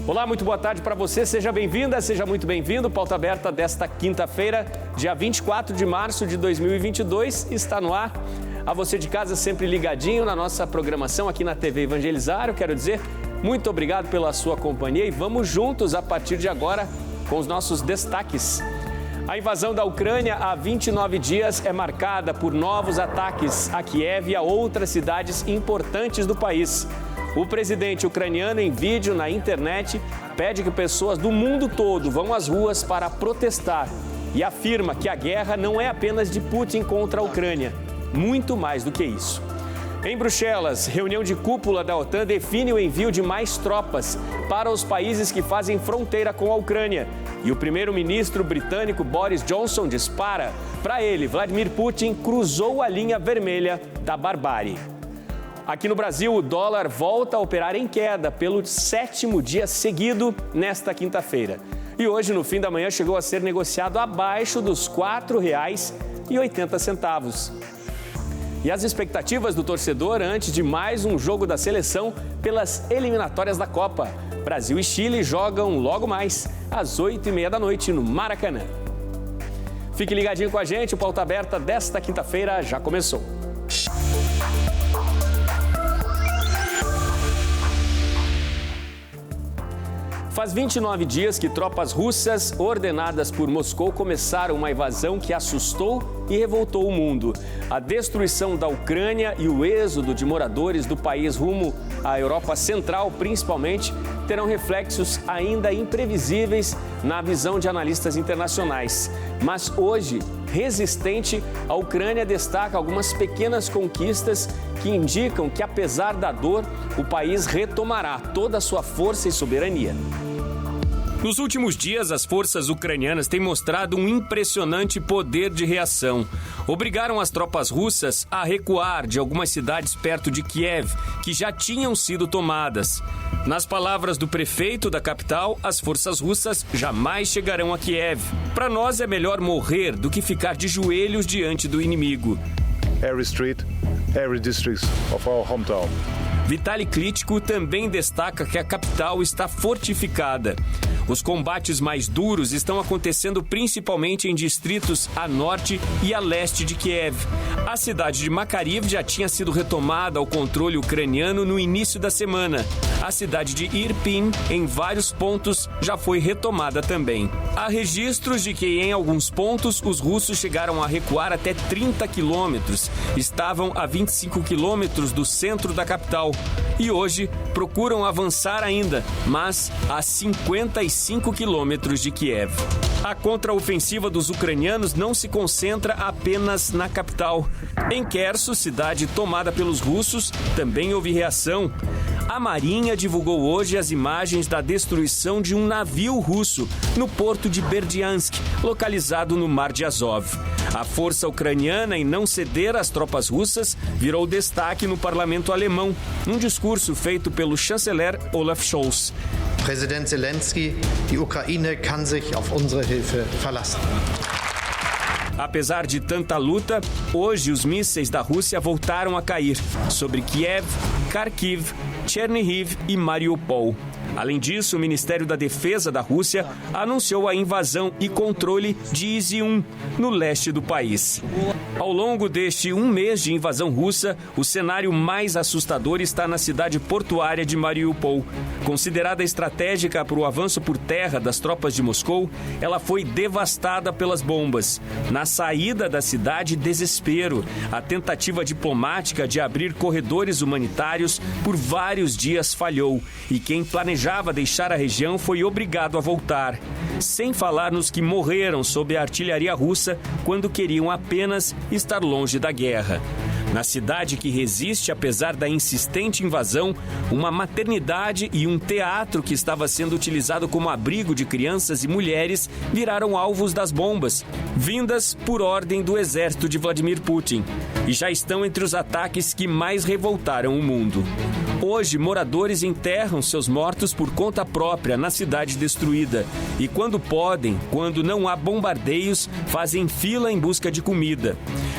Olá, muito boa tarde para você, seja bem-vinda, seja muito bem-vindo. Pauta Aberta desta quinta-feira, dia 24 de março de 2022, está no ar. A você de casa sempre ligadinho na nossa programação aqui na TV Evangelizar. Eu quero dizer muito obrigado pela sua companhia e vamos juntos a partir de agora com os nossos destaques. A invasão da Ucrânia há 29 dias é marcada por novos ataques a Kiev e a outras cidades importantes do país. O presidente ucraniano, em vídeo na internet, pede que pessoas do mundo todo vão às ruas para protestar e afirma que a guerra não é apenas de Putin contra a Ucrânia, muito mais do que isso. Em Bruxelas, reunião de cúpula da OTAN define o envio de mais tropas para os países que fazem fronteira com a Ucrânia. E o primeiro-ministro britânico Boris Johnson dispara. Para ele, Vladimir Putin cruzou a linha vermelha da barbárie. Aqui no Brasil, o dólar volta a operar em queda pelo 7º dia seguido nesta quinta-feira. E hoje, no fim da manhã, chegou a ser negociado abaixo dos R$ 4,80. E as expectativas do torcedor antes de mais um jogo da seleção pelas eliminatórias da Copa. Brasil e Chile jogam logo mais, às 8h30 da noite, no Maracanã. Fique ligadinho com a gente, o Pauta Aberta desta quinta-feira já começou. Faz 29 dias que tropas russas ordenadas por Moscou começaram uma invasão que assustou e revoltou o mundo. A destruição da Ucrânia e o êxodo de moradores do país rumo à Europa Central, principalmente, terão reflexos ainda imprevisíveis na visão de analistas internacionais. Mas hoje, resistente, a Ucrânia destaca algumas pequenas conquistas que indicam que, apesar da dor, o país retomará toda a sua força e soberania. Nos últimos dias, as forças ucranianas têm mostrado um impressionante poder de reação. Obrigaram as tropas russas a recuar de algumas cidades perto de Kiev, que já tinham sido tomadas. Nas palavras do prefeito da capital, as forças russas jamais chegarão a Kiev. Para nós é melhor morrer do que ficar de joelhos diante do inimigo. Every street, every district of our hometown. Vitaly Klitschko também destaca que a capital está fortificada. Os combates mais duros estão acontecendo principalmente em distritos a norte e a leste de Kiev. A cidade de Makariv já tinha sido retomada ao controle ucraniano no início da semana. A cidade de Irpin, em vários pontos, já foi retomada também. Há registros de que em alguns pontos os russos chegaram a recuar até 30 quilômetros. Estavam a 25 quilômetros do centro da capital. E hoje procuram avançar ainda, mas a 55 quilômetros de Kiev. A contraofensiva dos ucranianos não se concentra apenas na capital. Em Kherson, cidade tomada pelos russos, também houve reação. A Marinha divulgou hoje as imagens da destruição de um navio russo no porto de Berdyansk, localizado no Mar de Azov. A força ucraniana em não ceder às tropas russas virou destaque no parlamento alemão, num discurso feito pelo chanceler Olaf Scholz. Präsident Zelensky, die Ukraine kann sich auf unsere Hilfe verlassen. Apesar de tanta luta, hoje os mísseis da Rússia voltaram a cair sobre Kiev, Kharkiv, Chernihiv e Mariupol. Além disso, o Ministério da Defesa da Rússia anunciou a invasão e controle de Izium, no leste do país. Ao longo deste mês de invasão russa, o cenário mais assustador está na cidade portuária de Mariupol. Considerada estratégica para o avanço por terra das tropas de Moscou, ela foi devastada pelas bombas. Na saída da cidade, desespero. A tentativa diplomática de abrir corredores humanitários por vários dias falhou e quem planejava deixar a região foi obrigado a voltar. Sem falar nos que morreram sob a artilharia russa quando queriam apenas estar longe da guerra. Na cidade que resiste apesar da insistente invasão, uma maternidade e um teatro que estava sendo utilizado como abrigo de crianças e mulheres viraram alvos das bombas, vindas por ordem do exército de Vladimir Putin, e já estão entre os ataques que mais revoltaram o mundo. Hoje, moradores enterram seus mortos por conta própria na cidade destruída. E quando podem, quando não há bombardeios, fazem fila em busca de comida.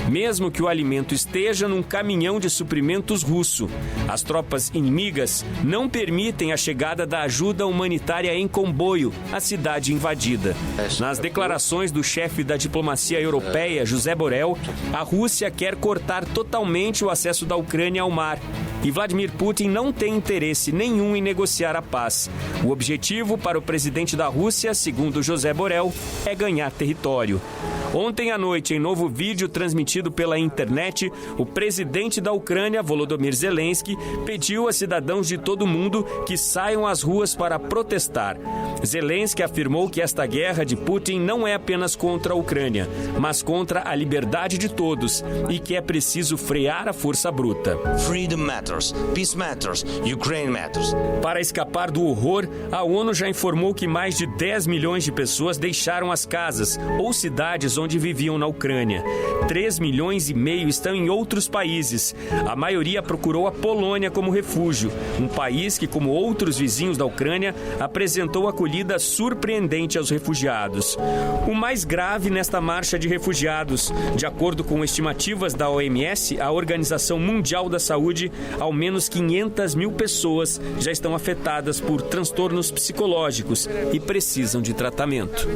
Mesmo que o alimento esteja num caminhão de suprimentos russo, as tropas inimigas não permitem a chegada da ajuda humanitária em comboio à cidade invadida. Nas declarações do chefe da diplomacia europeia, José Borrell, a Rússia quer cortar totalmente o acesso da Ucrânia ao mar. E Vladimir Putin não tem interesse nenhum em negociar a paz. O objetivo para o presidente da Rússia, segundo José Borrell, é ganhar território. Ontem à noite, em novo vídeo transmitido pela internet, o presidente da Ucrânia, Volodymyr Zelensky, pediu a cidadãos de todo o mundo que saiam às ruas para protestar. Zelensky afirmou que esta guerra de Putin não é apenas contra a Ucrânia, mas contra a liberdade de todos e que é preciso frear a força bruta. Freedom matters, peace matters, Ukraine matters. Para escapar do horror, a ONU já informou que mais de 10 milhões de pessoas deixaram as casas ou cidades onde viviam na Ucrânia. 3 milhões e meio estão em outros países. A maioria procurou a Polônia como refúgio, um país que, como outros vizinhos da Ucrânia, apresentou acolhida surpreendente aos refugiados. O mais grave nesta marcha de refugiados, de acordo com estimativas da OMS, a Organização Mundial da Saúde, ao menos 500 mil pessoas já estão afetadas por transtornos psicológicos e precisam de tratamento.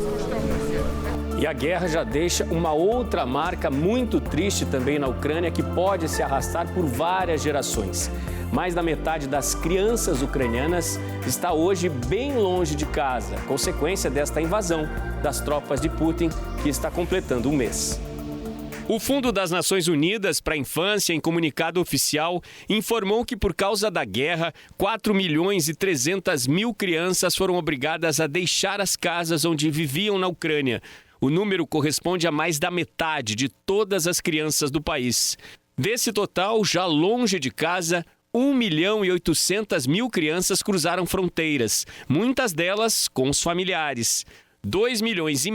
E a guerra já deixa uma outra marca muito triste também na Ucrânia, que pode se arrastar por várias gerações. Mais da metade das crianças ucranianas está hoje bem longe de casa, consequência desta invasão das tropas de Putin, que está completando um mês. O Fundo das Nações Unidas para a Infância, em comunicado oficial, informou que por causa da guerra, 4.300.000 crianças foram obrigadas a deixar as casas onde viviam na Ucrânia. O número corresponde a mais da metade de todas as crianças do país. Desse total, já longe de casa, 1.800.000 crianças cruzaram fronteiras, muitas delas com os familiares. 2,5 milhões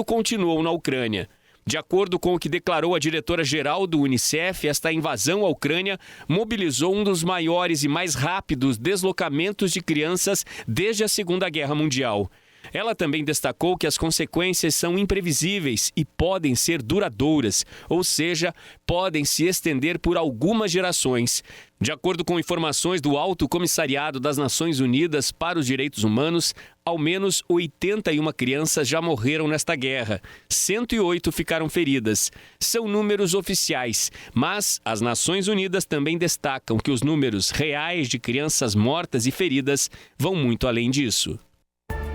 continuam na Ucrânia. De acordo com o que declarou a diretora-geral do Unicef, esta invasão à Ucrânia mobilizou um dos maiores e mais rápidos deslocamentos de crianças desde a Segunda Guerra Mundial. Ela também destacou que as consequências são imprevisíveis e podem ser duradouras, ou seja, podem se estender por algumas gerações. De acordo com informações do Alto Comissariado das Nações Unidas para os Direitos Humanos, ao menos 81 crianças já morreram nesta guerra. 108 ficaram feridas. São números oficiais, mas as Nações Unidas também destacam que os números reais de crianças mortas e feridas vão muito além disso.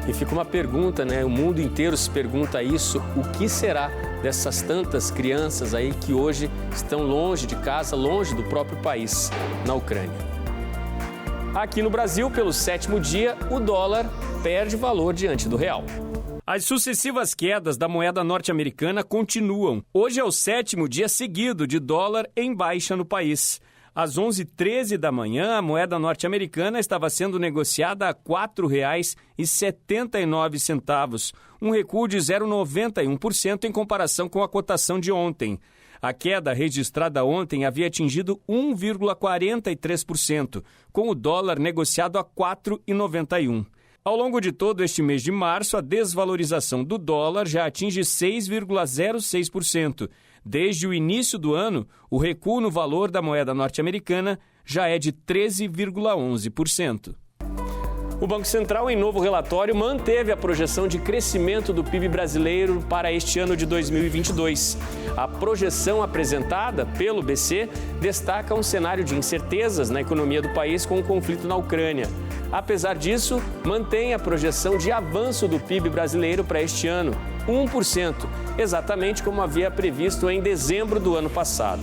E fica uma pergunta, né? O mundo inteiro se pergunta isso. O que será dessas tantas crianças aí que hoje estão longe de casa, longe do próprio país, na Ucrânia? Aqui no Brasil, pelo 7º dia, o dólar perde valor diante do real. As sucessivas quedas da moeda norte-americana continuam. Hoje é o 7º dia seguido de dólar em baixa no país. Às 11h13 da manhã, a moeda norte-americana estava sendo negociada a R$ 4,79, um recuo de 0,91% em comparação com a cotação de ontem. A queda registrada ontem havia atingido 1,43%, com o dólar negociado a R$ 4,91. Ao longo de todo este mês de março, a desvalorização do dólar já atinge 6,06%. Desde o início do ano, o recuo no valor da moeda norte-americana já é de 13,11%. O Banco Central, em novo relatório, manteve a projeção de crescimento do PIB brasileiro para este ano de 2022. A projeção apresentada pelo BC destaca um cenário de incertezas na economia do país com o conflito na Ucrânia. Apesar disso, mantém a projeção de avanço do PIB brasileiro para este ano, 1%, exatamente como havia previsto em dezembro do ano passado.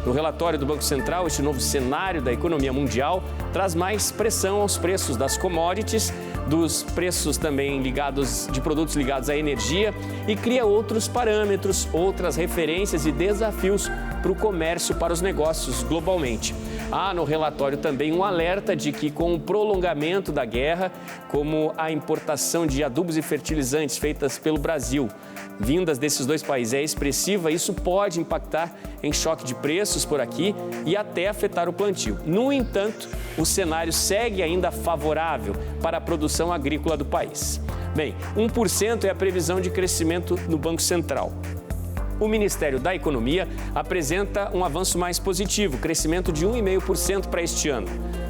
No relatório do Banco Central, este novo cenário da economia mundial traz mais pressão aos preços das commodities, dos preços também de produtos ligados à energia e cria outros parâmetros, outras referências e desafios para o comércio, para os negócios globalmente. Há no relatório também um alerta de que com o prolongamento da guerra, como a importação de adubos e fertilizantes feitas pelo Brasil, vindas desses dois países é expressiva, isso pode impactar em choque de preços por aqui e até afetar o plantio. No entanto, o cenário segue ainda favorável para a produção agrícola do país. Bem, 1% é a previsão de crescimento no Banco Central. O Ministério da Economia apresenta um avanço mais positivo, crescimento de 1,5% para este ano.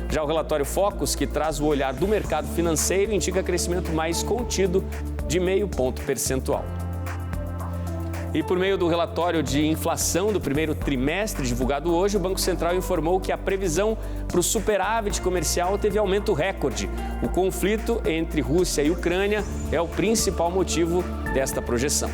Já o relatório Focus, que traz o olhar do mercado financeiro, indica crescimento mais contido de 0,5 ponto percentual. E por meio do relatório de inflação do primeiro trimestre divulgado hoje, o Banco Central informou que a previsão para o superávit comercial teve aumento recorde. O conflito entre Rússia e Ucrânia é o principal motivo desta projeção.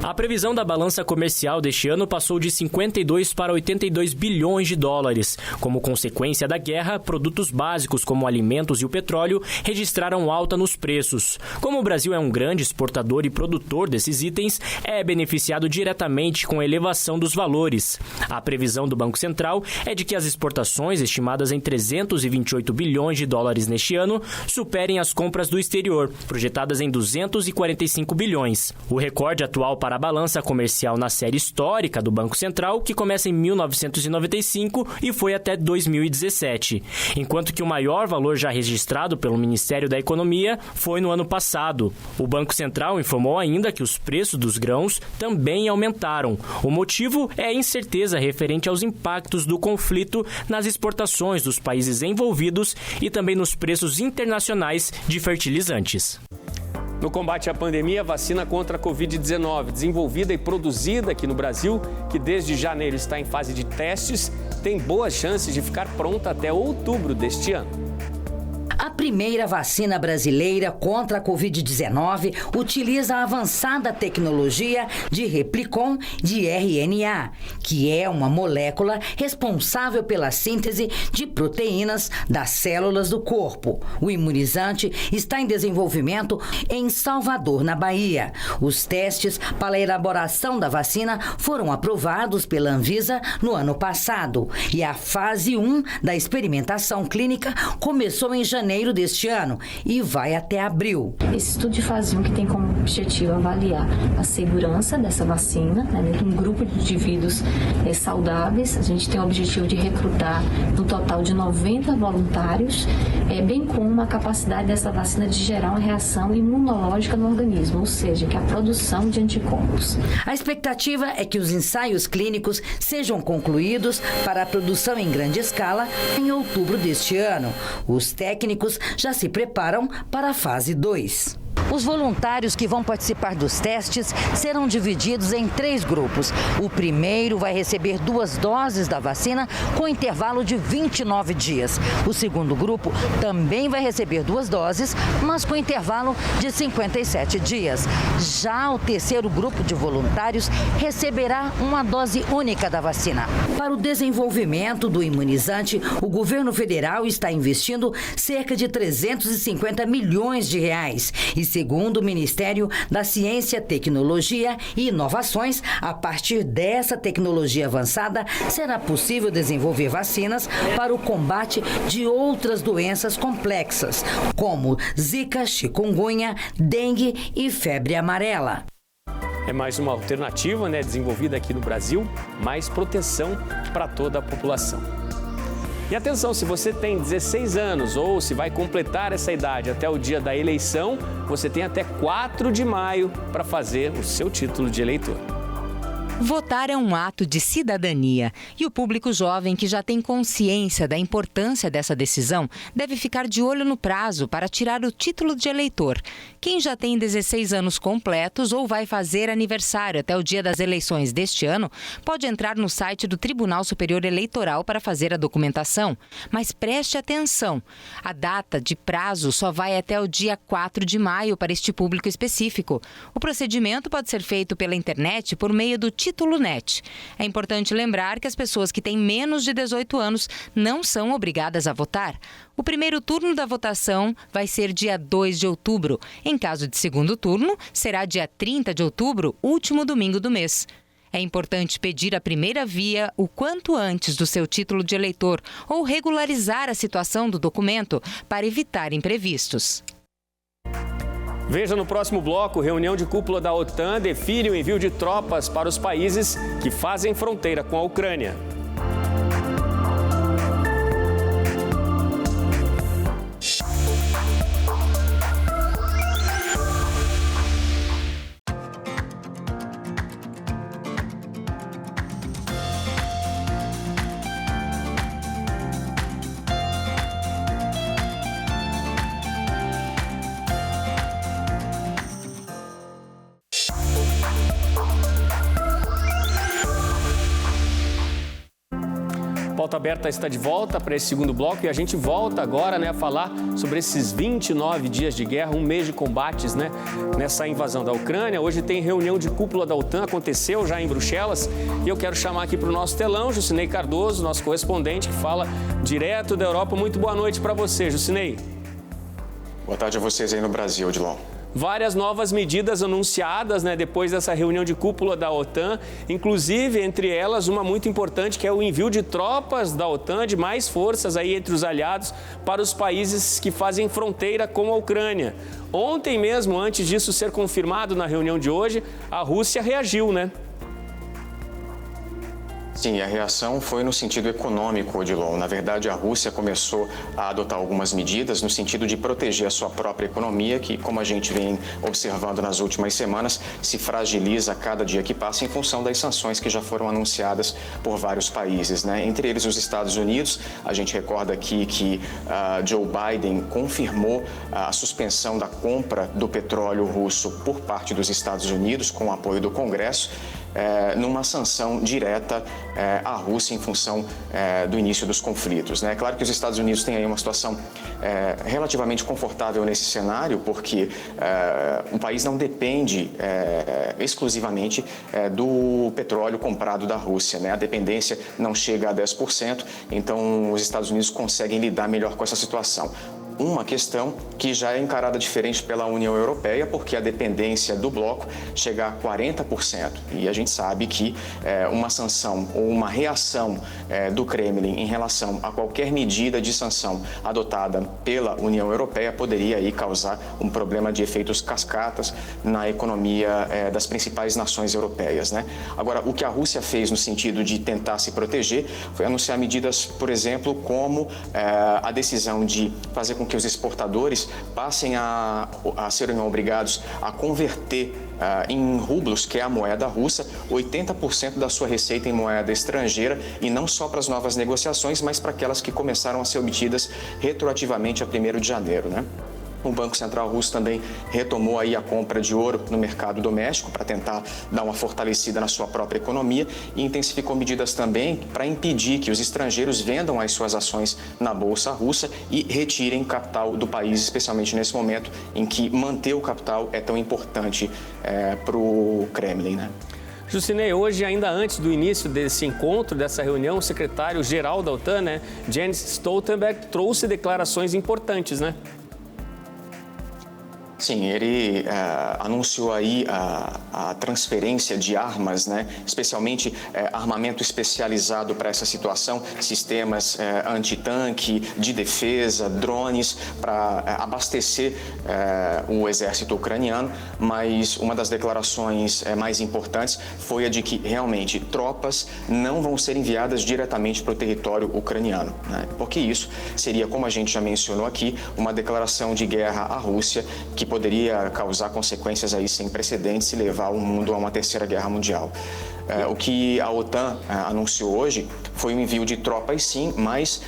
A previsão da balança comercial deste ano passou de 52 para 82 bilhões de dólares. Como consequência da guerra, produtos básicos como alimentos e o petróleo registraram alta nos preços. Como o Brasil é um grande exportador e produtor desses itens, é beneficiado diretamente com a elevação dos valores. A previsão do Banco Central é de que as exportações, estimadas em 328 bilhões de dólares neste ano, superem as compras do exterior, projetadas em 245 bilhões. O recorde atual para a balança comercial na série histórica do Banco Central, que começa em 1995 e foi até 2017, enquanto que o maior valor já registrado pelo Ministério da Economia foi no ano passado. O Banco Central informou ainda que os preços dos grãos também aumentaram. O motivo é a incerteza referente aos impactos do conflito nas exportações dos países envolvidos e também nos preços internacionais de fertilizantes. No combate à pandemia, a vacina contra a Covid-19, desenvolvida e produzida aqui no Brasil, que desde janeiro está em fase de testes, tem boas chances de ficar pronta até outubro deste ano. A primeira vacina brasileira contra a Covid-19 utiliza a avançada tecnologia de replicon de RNA, que é uma molécula responsável pela síntese de proteínas das células do corpo. O imunizante está em desenvolvimento em Salvador, na Bahia. Os testes para a elaboração da vacina foram aprovados pela Anvisa no ano passado e a fase 1 da experimentação clínica começou em janeiro deste ano e vai até abril. Esse estudo de fase 1 que tem como objetivo avaliar a segurança dessa vacina, dentro de um grupo de indivíduos saudáveis. A gente tem o objetivo de recrutar um total de 90 voluntários, bem como a capacidade dessa vacina de gerar uma reação imunológica no organismo, ou seja, que é a produção de anticorpos. A expectativa é que os ensaios clínicos sejam concluídos para a produção em grande escala em outubro deste ano. Os técnicos já se preparam para a fase 2. Os voluntários que vão participar dos testes serão divididos em 3 grupos. O primeiro vai receber 2 doses da vacina com intervalo de 29 dias. O segundo grupo também vai receber 2 doses, mas com intervalo de 57 dias. Já o terceiro grupo de voluntários receberá uma dose única da vacina. Para o desenvolvimento do imunizante, o governo federal está investindo cerca de 350 milhões de reais. E segundo o Ministério da Ciência, Tecnologia e Inovações, a partir dessa tecnologia avançada, será possível desenvolver vacinas para o combate de outras doenças complexas, como Zika, chikungunya, dengue e febre amarela. É mais uma alternativa, desenvolvida aqui no Brasil, mais proteção para toda a população. E atenção, se você tem 16 anos ou se vai completar essa idade até o dia da eleição, você tem até 4 de maio para fazer o seu título de eleitor. Votar é um ato de cidadania e o público jovem que já tem consciência da importância dessa decisão deve ficar de olho no prazo para tirar o título de eleitor. Quem já tem 16 anos completos ou vai fazer aniversário até o dia das eleições deste ano pode entrar no site do Tribunal Superior Eleitoral para fazer a documentação. Mas preste atenção, a data de prazo só vai até o dia 4 de maio para este público específico. O procedimento pode ser feito pela internet por meio do Título Net. É importante lembrar que as pessoas que têm menos de 18 anos não são obrigadas a votar. O primeiro turno da votação vai ser dia 2 de outubro. Em caso de segundo turno, será dia 30 de outubro, último domingo do mês. É importante pedir a primeira via o quanto antes do seu título de eleitor ou regularizar a situação do documento para evitar imprevistos. Veja no próximo bloco, reunião de cúpula da OTAN define o envio de tropas para os países que fazem fronteira com a Ucrânia. Pauta Aberta está de volta para esse segundo bloco e a gente volta agora, a falar sobre esses 29 dias de guerra, um mês de combates, nessa invasão da Ucrânia. Hoje tem reunião de cúpula da OTAN, aconteceu já em Bruxelas, e eu quero chamar aqui para o nosso telão Jucinei Cardoso, nosso correspondente que fala direto da Europa. Muito boa noite para você, Jucinei. Boa tarde a vocês aí no Brasil, Odilon. Várias novas medidas anunciadas, depois dessa reunião de cúpula da OTAN, inclusive entre elas uma muito importante que é o envio de tropas da OTAN, de mais forças aí entre os aliados para os países que fazem fronteira com a Ucrânia. Ontem mesmo, antes disso ser confirmado na reunião de hoje, a Rússia reagiu, Sim, a reação foi no sentido econômico, Odilon. Na verdade, a Rússia começou a adotar algumas medidas no sentido de proteger a sua própria economia, que, como a gente vem observando nas últimas semanas, se fragiliza a cada dia que passa em função das sanções que já foram anunciadas por vários países, Entre eles os Estados Unidos. A gente recorda aqui que Joe Biden confirmou a suspensão da compra do petróleo russo por parte dos Estados Unidos, com o apoio do Congresso, numa sanção direta à Rússia em função do início dos conflitos. É claro que os Estados Unidos têm aí uma situação relativamente confortável nesse cenário, porque o país não depende exclusivamente do petróleo comprado da Rússia. A dependência não chega a 10%, então os Estados Unidos conseguem lidar melhor com essa situação. Uma questão que já é encarada diferente pela União Europeia, porque a dependência do bloco chega a 40%. E a gente sabe que uma sanção ou uma reação do Kremlin em relação a qualquer medida de sanção adotada pela União Europeia poderia aí causar um problema de efeitos cascatas na economia das principais nações europeias. Agora, o que a Rússia fez no sentido de tentar se proteger foi anunciar medidas, por exemplo, como a decisão de fazer com que os exportadores passem a serem obrigados a converter em rublos, que é a moeda russa, 80% da sua receita em moeda estrangeira, e não só para as novas negociações, mas para aquelas que começaram a ser obtidas retroativamente a 1º de janeiro. O Banco Central russo também retomou aí a compra de ouro no mercado doméstico para tentar dar uma fortalecida na sua própria economia e intensificou medidas também para impedir que os estrangeiros vendam as suas ações na Bolsa Russa e retirem capital do país, especialmente nesse momento em que manter o capital é tão importante para o Kremlin. Jucinei, hoje, ainda antes do início desse encontro, dessa reunião, o secretário-geral da OTAN, Jens Stoltenberg, trouxe declarações importantes, Sim, ele anunciou aí a transferência de armas, especialmente armamento especializado para essa situação, sistemas antitanque, de defesa, drones, para abastecer o exército ucraniano. Mas uma das declarações mais importantes foi a de que realmente tropas não vão ser enviadas diretamente para o território ucraniano, porque isso seria, como a gente já mencionou aqui, uma declaração de guerra à Rússia que poderia causar consequências aí sem precedentes e levar o mundo a uma 3ª guerra mundial. O que a OTAN anunciou hoje foi o envio de tropas, sim, mas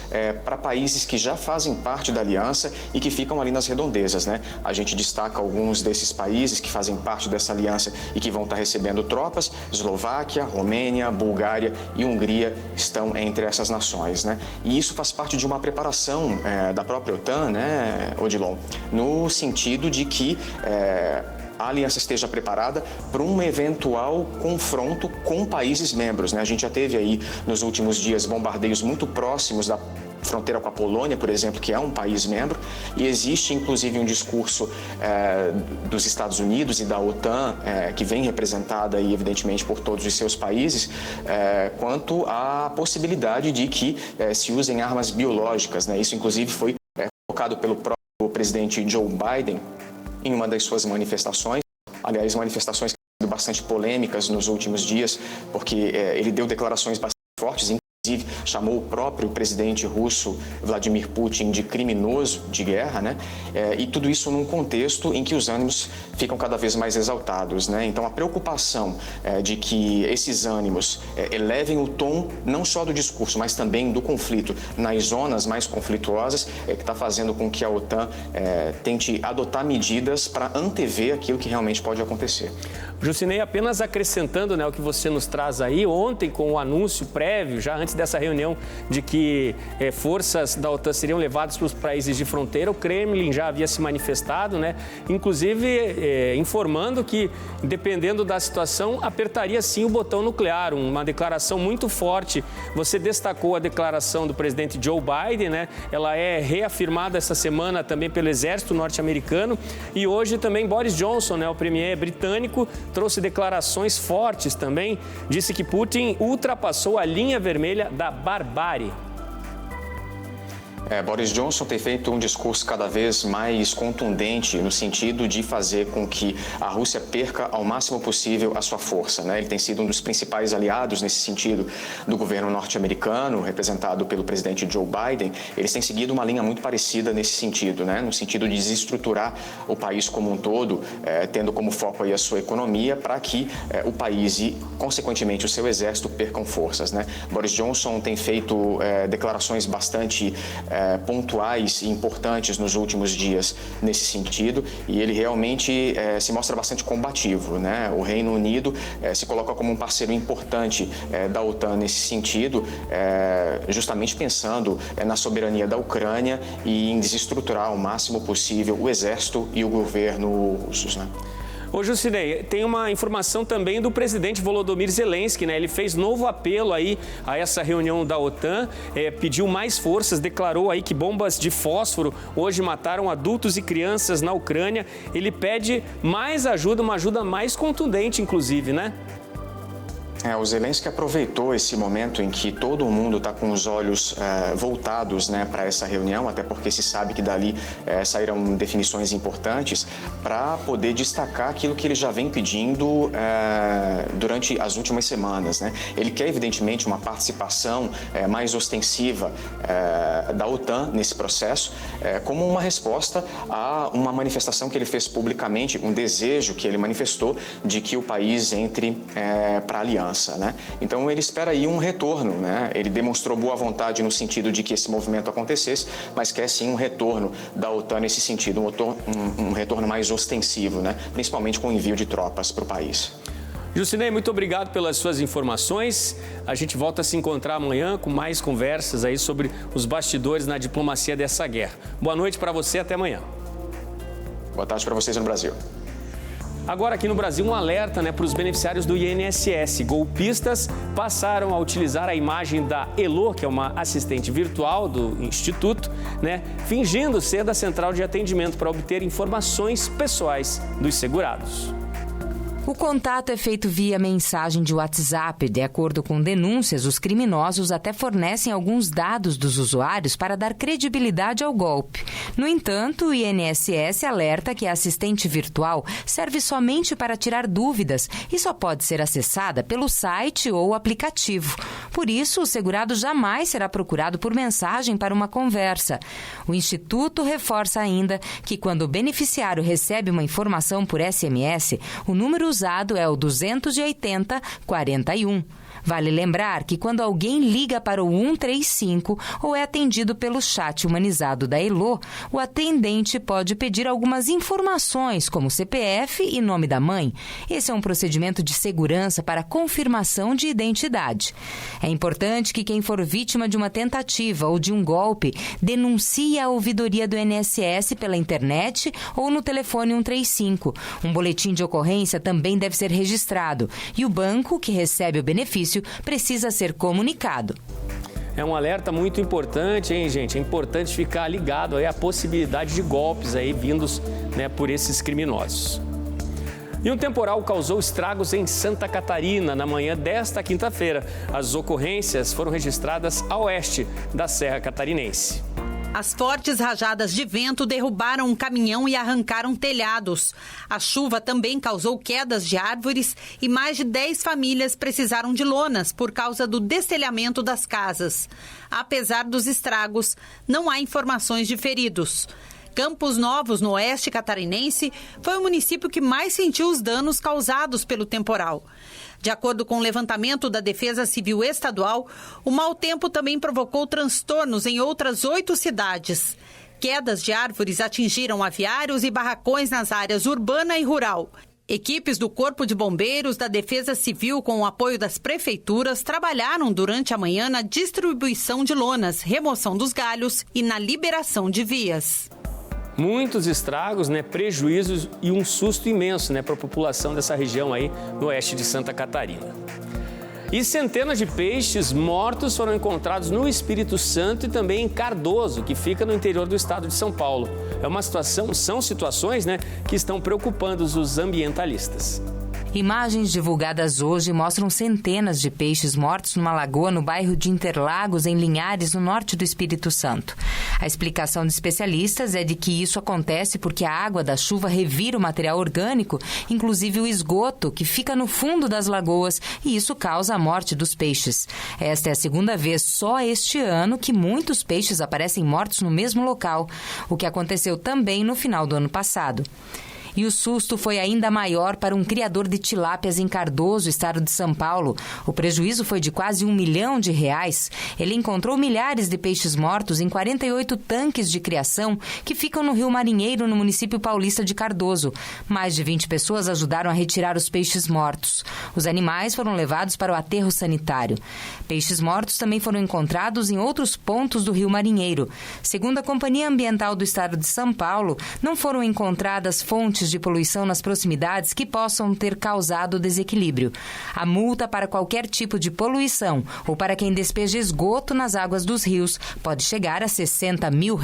para países que já fazem parte da aliança e que ficam ali nas redondezas. A gente destaca alguns desses países que fazem parte dessa aliança e que vão estar recebendo tropas. Eslováquia, Romênia, Bulgária e Hungria estão entre essas nações. E isso faz parte de uma preparação da própria OTAN, Odilon, no sentido de que a aliança esteja preparada para um eventual confronto com países membros. A gente já teve aí nos últimos dias bombardeios muito próximos da fronteira com a Polônia, por exemplo, que é um país membro, e existe inclusive um discurso dos Estados Unidos e da OTAN, que vem representada aí, evidentemente por todos os seus países, quanto à possibilidade de que se usem armas biológicas, né? Isso inclusive foi colocado pelo próprio presidente Joe Biden em uma das suas manifestações, aliás, manifestações que têm sido bastante polêmicas nos últimos dias, porque ele deu declarações bastante fortes, inclusive chamou o próprio presidente russo Vladimir Putin de criminoso de guerra, né? E tudo isso num contexto em que os ânimos ficam cada vez mais exaltados, né? Então a preocupação de que esses ânimos elevem o tom não só do discurso, mas também do conflito nas zonas mais conflituosas, que está fazendo com que a OTAN tente adotar medidas para antever aquilo que realmente pode acontecer. Jusinei, apenas acrescentando, né, o que você nos traz aí, ontem com o anúncio prévio, já antes dessa reunião, de que forças da OTAN seriam levadas para os países de fronteira, o Kremlin já havia se manifestado, né, inclusive informando que, dependendo da situação, apertaria sim o botão nuclear, uma declaração muito forte. Você destacou a declaração do presidente Joe Biden, né, ela é reafirmada essa semana também pelo exército norte-americano, e hoje também Boris Johnson, né, o premier britânico, trouxe declarações fortes também, disse que Putin ultrapassou a linha vermelha da barbárie. Boris Johnson tem feito um discurso cada vez mais contundente no sentido de fazer com que a Rússia perca ao máximo possível a sua força, né? Ele tem sido um dos principais aliados nesse sentido do governo norte-americano, representado pelo presidente Joe Biden. Eles têm seguido uma linha muito parecida nesse sentido, né? No sentido de desestruturar o país como um todo, tendo como foco aí a sua economia, para que o país e, consequentemente, o seu exército percam forças, né? Boris Johnson tem feito declarações bastante pontuais e importantes nos últimos dias nesse sentido, e ele realmente se mostra bastante combativo, né? O Reino Unido se coloca como um parceiro importante da OTAN nesse sentido, justamente pensando na soberania da Ucrânia e em desestruturar ao máximo possível o exército e o governo russos, né? Ô, Jusinei, tem uma informação também do presidente Volodymyr Zelensky, né? Ele fez novo apelo aí a essa reunião da OTAN, pediu mais forças, declarou aí que bombas de fósforo hoje mataram adultos e crianças na Ucrânia. Ele pede mais ajuda, uma ajuda mais contundente, inclusive, né? O Zelensky aproveitou esse momento em que todo mundo está com os olhos voltados, né, para essa reunião, até porque se sabe que dali sairão definições importantes, para poder destacar aquilo que ele já vem pedindo durante as últimas semanas, né? Ele quer, evidentemente, uma participação mais ostensiva da OTAN nesse processo, como uma resposta a uma manifestação que ele fez publicamente, um desejo que ele manifestou de que o país entre para a aliança. Né? Então ele espera aí um retorno, né? Ele demonstrou boa vontade no sentido de que esse movimento acontecesse, mas quer sim um retorno da OTAN nesse sentido, um retorno mais ostensivo, né? Principalmente com o envio de tropas para o país. Jusinei, muito obrigado pelas suas informações. A gente volta a se encontrar amanhã com mais conversas aí sobre os bastidores na diplomacia dessa guerra. Boa noite para você, até amanhã. Boa tarde para vocês no Brasil. Agora aqui no Brasil, um alerta, né, para os beneficiários do INSS. Golpistas passaram a utilizar a imagem da Elo, que é uma assistente virtual do Instituto, né, fingindo ser da central de atendimento para obter informações pessoais dos segurados. O contato é feito via mensagem de WhatsApp. De acordo com denúncias, os criminosos até fornecem alguns dados dos usuários para dar credibilidade ao golpe. No entanto, o INSS alerta que a assistente virtual serve somente para tirar dúvidas e só pode ser acessada pelo site ou aplicativo. Por isso, o segurado jamais será procurado por mensagem para uma conversa. O Instituto reforça ainda que quando o beneficiário recebe uma informação por SMS, o número usado é o 280 41. Vale lembrar que quando alguém liga para o 135 ou é atendido pelo chat humanizado da Elo, o atendente pode pedir algumas informações, como CPF e nome da mãe. Esse é um procedimento de segurança para confirmação de identidade. É importante que quem for vítima de uma tentativa ou de um golpe denuncie a ouvidoria do INSS pela internet ou no telefone 135. Um boletim de ocorrência também deve ser registrado e o banco que recebe o benefício precisa ser comunicado. É um alerta muito importante, hein, gente? É importante ficar ligado aí à possibilidade de golpes aí vindos, né, por esses criminosos. E um temporal causou estragos em Santa Catarina na manhã desta quinta-feira. As ocorrências foram registradas a oeste da Serra Catarinense. As fortes rajadas de vento derrubaram um caminhão e arrancaram telhados. A chuva também causou quedas de árvores e mais de 10 famílias precisaram de lonas por causa do destelhamento das casas. Apesar dos estragos, não há informações de feridos. Campos Novos, no oeste catarinense, foi o município que mais sentiu os danos causados pelo temporal. De acordo com o levantamento da Defesa Civil Estadual, o mau tempo também provocou transtornos em outras 8 cidades. Quedas de árvores atingiram aviários e barracões nas áreas urbana e rural. Equipes do Corpo de Bombeiros, da Defesa Civil, com o apoio das prefeituras, trabalharam durante a manhã na distribuição de lonas, remoção dos galhos e na liberação de vias. Muitos estragos, né, prejuízos e um susto imenso, né, para a população dessa região aí no oeste de Santa Catarina. E centenas de peixes mortos foram encontrados no Espírito Santo e também em Cardoso, que fica no interior do estado de São Paulo. São situações, né, que estão preocupando os ambientalistas. Imagens divulgadas hoje mostram centenas de peixes mortos numa lagoa no bairro de Interlagos, em Linhares, no norte do Espírito Santo. A explicação de especialistas é de que isso acontece porque a água da chuva revira o material orgânico, inclusive o esgoto, que fica no fundo das lagoas, e isso causa a morte dos peixes. Esta é a segunda vez só este ano que muitos peixes aparecem mortos no mesmo local, o que aconteceu também no final do ano passado. E o susto foi ainda maior para um criador de tilápias em Cardoso, estado de São Paulo. O prejuízo foi de quase R$1 milhão. Ele encontrou milhares de peixes mortos em 48 tanques de criação que ficam no Rio Marinheiro, no município paulista de Cardoso. Mais de 20 pessoas ajudaram a retirar os peixes mortos. Os animais foram levados para o aterro sanitário. Peixes mortos também foram encontrados em outros pontos do Rio Marinheiro. Segundo a Companhia Ambiental do Estado de São Paulo, não foram encontradas fontes de poluição nas proximidades que possam ter causado desequilíbrio. A multa para qualquer tipo de poluição ou para quem despeja esgoto nas águas dos rios pode chegar a R$60 mil.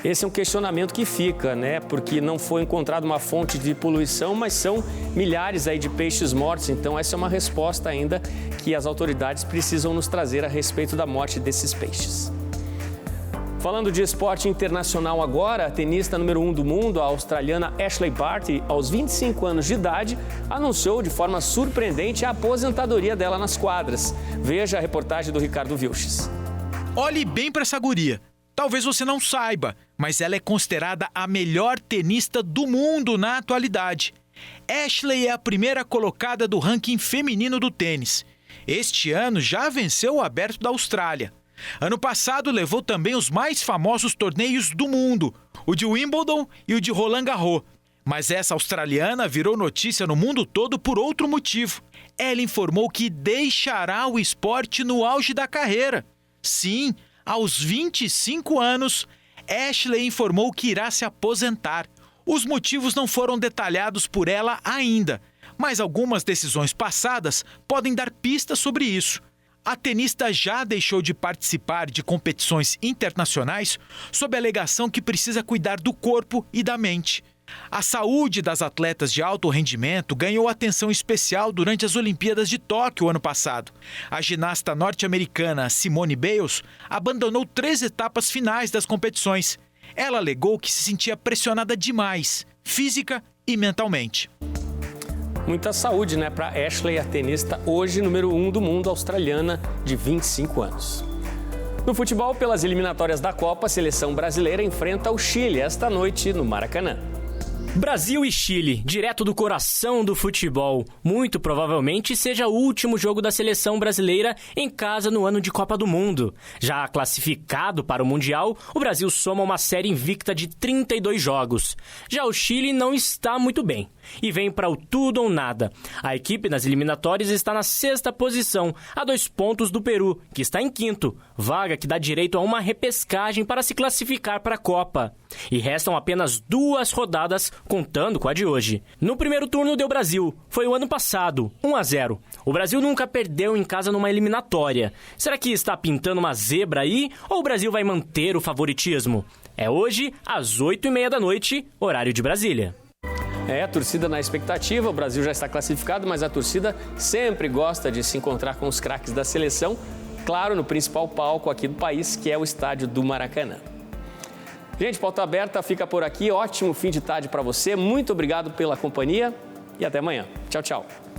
Esse é um questionamento que fica, né? Porque não foi encontrada uma fonte de poluição, mas são milhares aí de peixes mortos. Então essa é uma resposta ainda que as autoridades precisam nos trazer a respeito da morte desses peixes. Falando de esporte internacional agora, a tenista número 1 do mundo, a australiana Ashley Barty, aos 25 anos de idade, anunciou de forma surpreendente a aposentadoria dela nas quadras. Veja a reportagem do Ricardo Vilches. Olhe bem para essa guria. Talvez você não saiba, mas ela é considerada a melhor tenista do mundo na atualidade. Ashley é a primeira colocada do ranking feminino do tênis. Este ano já venceu o Aberto da Austrália. Ano passado levou também os mais famosos torneios do mundo, o de Wimbledon e o de Roland Garros. Mas essa australiana virou notícia no mundo todo por outro motivo. Ela informou que deixará o esporte no auge da carreira. Sim, aos 25 anos, Ashley informou que irá se aposentar. Os motivos não foram detalhados por ela ainda, mas algumas decisões passadas podem dar pistas sobre isso. A tenista já deixou de participar de competições internacionais sob a alegação que precisa cuidar do corpo e da mente. A saúde das atletas de alto rendimento ganhou atenção especial durante as Olimpíadas de Tóquio ano passado. A ginasta norte-americana Simone Biles abandonou 3 etapas finais das competições. Ela alegou que se sentia pressionada demais, física e mentalmente. Muita saúde, né, para Ashley, a tenista hoje número 1 do mundo, australiana, de 25 anos. No futebol, pelas eliminatórias da Copa, a seleção brasileira enfrenta o Chile esta noite no Maracanã. Brasil e Chile, direto do coração do futebol. Muito provavelmente seja o último jogo da seleção brasileira em casa no ano de Copa do Mundo. Já classificado para o Mundial, o Brasil soma uma série invicta de 32 jogos. Já o Chile não está muito bem. e vem para o tudo ou nada. A equipe nas eliminatórias está na 6ª posição, a 2 pontos do Peru, que está em 5º, vaga que dá direito a uma repescagem para se classificar para a Copa. E restam apenas 2 rodadas, contando com a de hoje. No primeiro turno deu Brasil, foi o ano passado, 1-0. O Brasil nunca perdeu em casa numa eliminatória. Será que está pintando uma zebra aí, ou o Brasil vai manter o favoritismo? É hoje, às 8h30 da noite, horário de Brasília. A torcida na expectativa, o Brasil já está classificado, mas a torcida sempre gosta de se encontrar com os craques da seleção, claro, no principal palco aqui do país, que é o estádio do Maracanã. Gente, Pauta Aberta fica por aqui, ótimo fim de tarde para você, muito obrigado pela companhia e até amanhã. Tchau, tchau.